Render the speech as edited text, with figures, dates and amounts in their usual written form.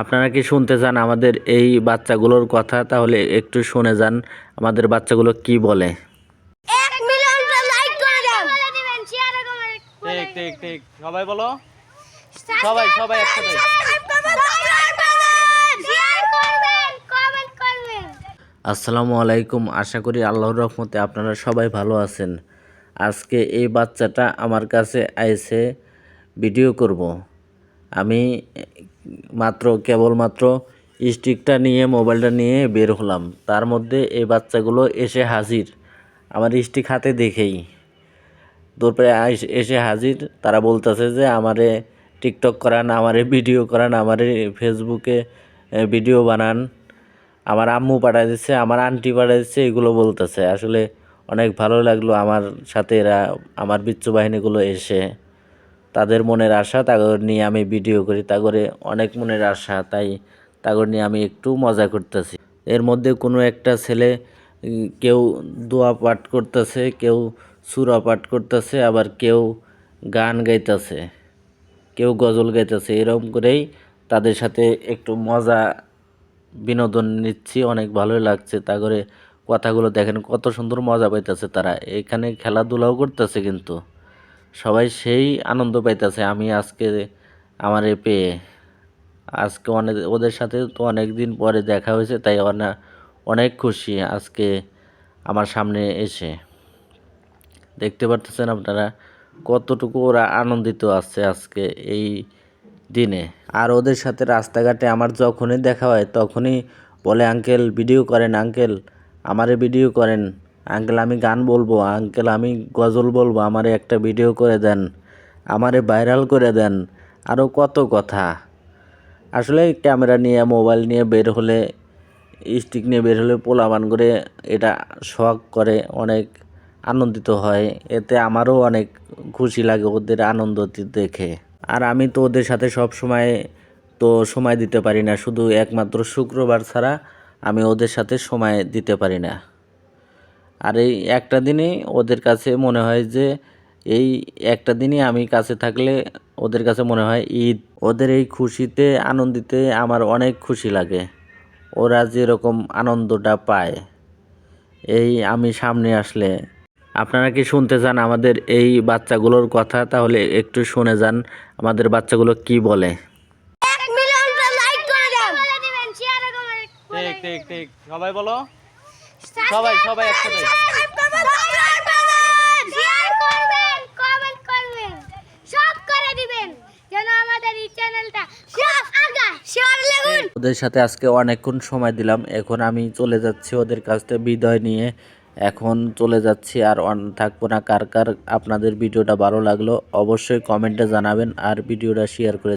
আপনারা কি শুনতে চান আমাদের এই বাচ্চাগুলোর কথা? তাহলে একটু শুনে যান আমাদের বাচ্চাগুলো কি বলে। 1 মিলিয়নটা লাইক করে দাও, বলে দিবেন, শেয়ার আর কমেন্ট ঠিক ঠিক ঠিক সবাই বলো, সবাই সবাই একসাথে সাবস্ক্রাইব করবেন, শেয়ার করবেন, কমেন্ট করবেন। আসসালামু আলাইকুম। আশা করি আল্লাহর রহমতে আপনারা সবাই ভালো আছেন। আজকে এই বাচ্চাটা আমার কাছে আইছে ভিডিও করব। আমি কেবলমাত্র স্টিকটা নিয়ে মোবাইলটা নিয়ে বের হলাম, তার মধ্যে এই বাচ্চাগুলো এসে হাজির আমার স্টিক হাতে দেখেই। তারপরে এসে হাজির, তারা বলতেছে যে আমারে টিকটক করান, আমারে ভিডিও করান, আমারে ফেসবুকে ভিডিও বানান। আমার আম্মু পাঠায় দিচ্ছে, আমার আন্টি পাঠায় দিচ্ছে, এগুলো বলতেছে। আসলে অনেক ভালো লাগলো আমার সাথে এরা, আমার বিচ্ছু বাহিনীগুলো এসে। তাদের মনের আশা, তাগর নিয়ে আমি ভিডিও করি, তাগরে অনেক মনের আশা, তাই তাগর নিয়ে আমি একটু মজা করতেছি। এর মধ্যে কোনো একটা ছেলে কেউ দোয়া পাঠ করতেছে, কেউ সূরা পাঠ করতেছে, আবার কেউ গান গাইতেছে, কেউ গজল গাইতেছে। এরকম করেই তাদের সাথে একটু মজা বিনোদন নিচ্ছি, অনেক ভালোই লাগছে। তা করে কথাগুলো দেখেন কত সুন্দর মজা পাইতেছে তারা। এখানে খেলাধুলাও করতেছে, কিন্তু সবাই সেই আনন্দ পাইতেছে। আমি আজকে আমারে পেয়ে আজকে ওদের সাথে তো অনেক দিন পরে দেখা হয়েছে, তাই অনেক খুশি আজকে আমার সামনে এসে। দেখতে পারতেছেন আপনারা কতটুকু ওরা আনন্দিত আছে আজকে এই দিনে। আর ওদের সাথে রাস্তাঘাটে আমার যখনই দেখা হয় তখনই বলে, আঙ্কেল ভিডিও করেন, আঙ্কেল আমারে ভিডিও করেন, আঙ্কেল আমি গান বলবো, আঙ্কেল আমি গজল বলবো, আমারে একটা ভিডিও করে দেন, আমারে ভাইরাল করে দেন, আরও কত কথা। আসলে ক্যামেরা নিয়ে, মোবাইল নিয়ে বের হলে, স্টিক নিয়ে বের হলে পোলাপান করে এটা শখ করে, অনেক আনন্দিত হয়। এতে আমারও অনেক খুশি লাগে ওদের আনন্দ দেখে। আর আমি তো ওদের সাথে সব সময় তো সময় দিতে পারি না, শুধু একমাত্র শুক্রবার ছাড়া আমি ওদের সাথে সময় দিতে পারি না। আর এই একটা দিনই ওদের কাছে মনে হয় যে, এই একটা দিনই আমি কাছে থাকলে ওদের কাছে মনে হয় ঈদ। ওদের এই খুশিতে, আনন্দিতে আমার অনেক খুশি লাগে। ওরা যেরকম আনন্দটা পায় এই আমি সামনে আসলে। আপনারা কি শুনতে চান আমাদের এই বাচ্চাগুলোর কথা? তাহলে একটু শুনে যান আমাদের বাচ্চাগুলো কি বলে। 1 মিলিয়নটা লাইক করে দাও, বলে দিবেন, শেয়ার আর কমেন্ট ঠিক ঠিক ঠিক সবাই বলো, সবাই সবাই একসাথে সাবস্ক্রাইব করবেন, শেয়ার করবেন, কমেন্ট করবেন, সব করে দিবেন যেন আমাদের এই চ্যানেলটা খুব আগায়। শেয়ার লাগুন। ওদের সাথে আজকে অনেকক্ষণ সময় দিলাম। এখন আমি চলে যাচ্ছি ওদের কাছ থেকে বিদায় নিয়ে। এখন চলে যাচ্ছি, আর থাকবো না। কার কার আপনাদের ভিডিওটা ভালো লাগলো অবশ্যই কমেন্টে জানাবেন, আর ভিডিওটা শেয়ার করে